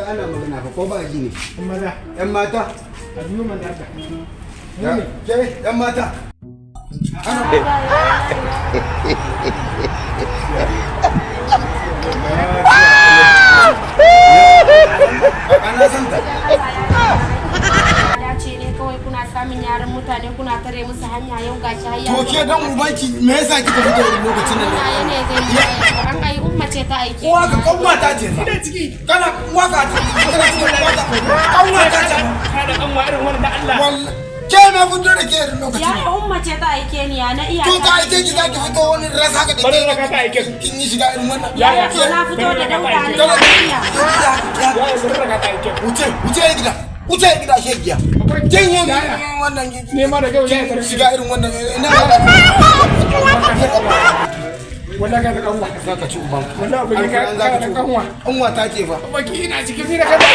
ana magana fa ko ba ji ne yan mata yan mata ana santa ce ne kawai kuna samun yaran mutane kuna tare musu hanya yau gashi har to ke dan ubanki me yasa kika fito da lokacin nan ne zai an ai umma ce ta aiki uwa ka kanwa ta ce ina ciki kana uwa ka ta kana cikin uwa ta kanwa ta ce kada kanwa irin wannan da Allah wallahi ke me fito da ke lokacin ya umma ce ta aike ni ya na iya to ta aike ki zaki fito wani rasa ka da bari raka ta aike kin yi shiga irin wannan ya to na fito da dauda ne ya ya bari raka ta aike wuce gida shegiya kin yi wannan ne ma da gau ya shiga irin wannan ina wallahi ka da kanwa ka ci uban wallahi ba ka da kanwa kanwa ta ce fa baki ina cikin ni da kada